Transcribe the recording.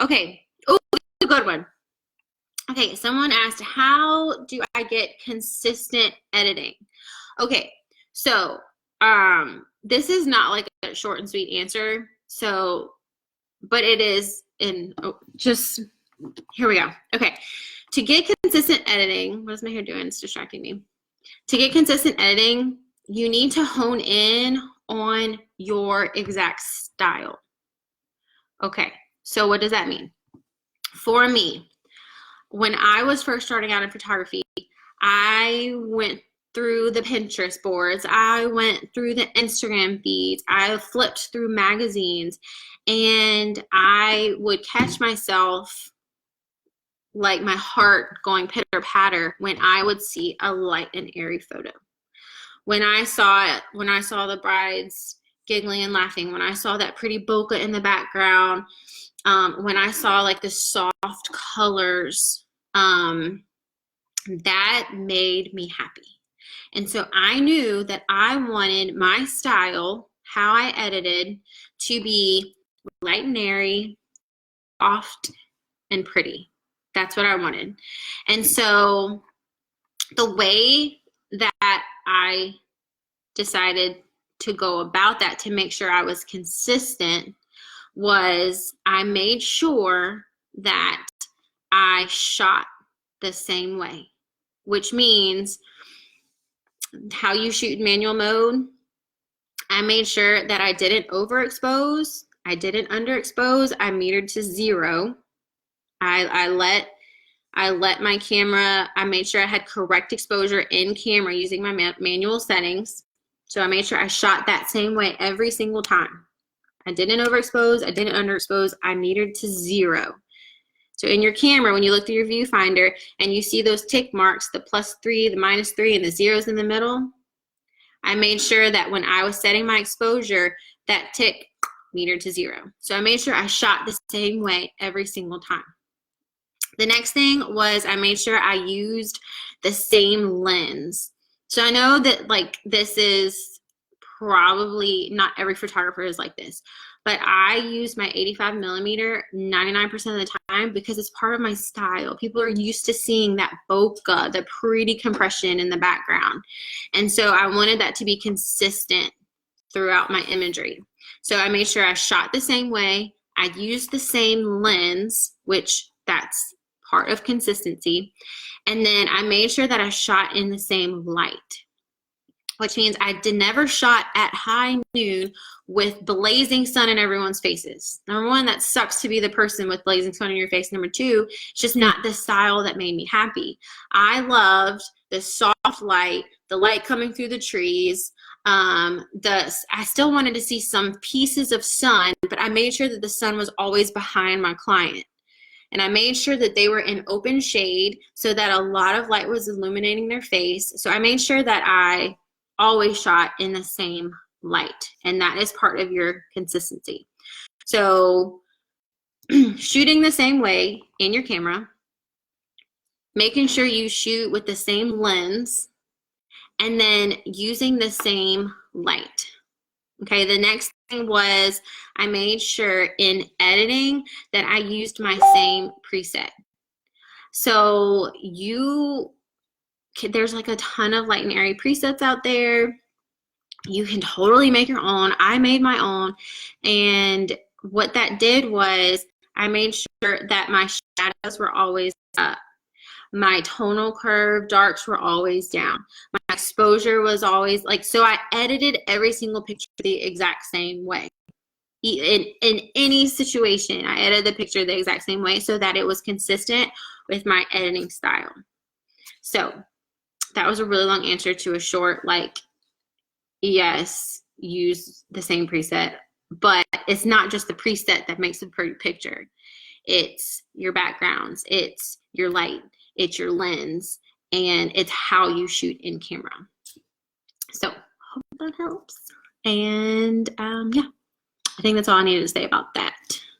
Okay. Oh, a good one. Okay, someone asked, how do I get consistent editing? Okay, so this is not like a short and sweet answer. So, but it is just here we go. Okay, to get consistent editing, what is my hair doing? It's distracting me. To get consistent editing, you need to hone in on your exact style. Okay, so what does that mean? For me, when I was first starting out in photography, I went through the Pinterest boards, I went through the Instagram feeds, I flipped through magazines, and I would catch myself like my heart going pitter patter when I would see a light and airy photo. When I saw the brides giggling and laughing, when I saw that pretty bokeh in the background, when I saw like the soft colors, that made me happy. And so I knew that I wanted my style, how I edited, to be light and airy, soft, and pretty. That's what I wanted. And so the way that I decided to go about that to make sure I was consistent was I made sure that I shot the same way, which means how you shoot in manual mode. I made sure that I didn't overexpose, I didn't underexpose, I metered to 0. I let my camera, I made sure I had correct exposure in camera using my manual settings. So I made sure I shot that same way every single time. I didn't overexpose, I didn't underexpose, I metered to 0. So in your camera, when you look through your viewfinder and you see those tick marks, the +3, the -3, and the zeros in the middle, I made sure that when I was setting my exposure, that tick metered to 0. So I made sure I shot the same way every single time. The next thing was I made sure I used the same lens. So I know that like this is probably not every photographer is like this, but I use my 85mm 99% of the time because it's part of my style. People are used to seeing that bokeh, the pretty compression in the background. And so I wanted that to be consistent throughout my imagery. So I made sure I shot the same way. I used the same lens, which that's part of consistency. And then I made sure that I shot in the same light, which means I never shot at high noon with blazing sun in everyone's faces. Number one, that sucks to be the person with blazing sun in your face. Number two, it's just not the style that made me happy. I loved the soft light, the light coming through the trees. I still wanted to see some pieces of sun, but I made sure that the sun was always behind my client. And I made sure that they were in open shade so that a lot of light was illuminating their face. So I made sure that I always shot in the same light, and that is part of your consistency. So shooting the same way in your camera, making sure you shoot with the same lens, and then using the same light. Okay, the next thing was I made sure in editing that I used my same preset. So there's like a ton of light and airy presets out there. You can totally make your own. I made my own. And what that did was I made sure that my shadows were always up. My tonal curve darks were always down. My exposure was always like, so I edited every single picture the exact same way. In any situation, I edited the picture the exact same way so that it was consistent with my editing style. So that was a really long answer to a short, like, yes, use the same preset, but it's not just the preset that makes a pretty picture. It's your backgrounds, it's your light, it's your lens, and it's how you shoot in camera. So hope that helps. And yeah, I think that's all I needed to say about that.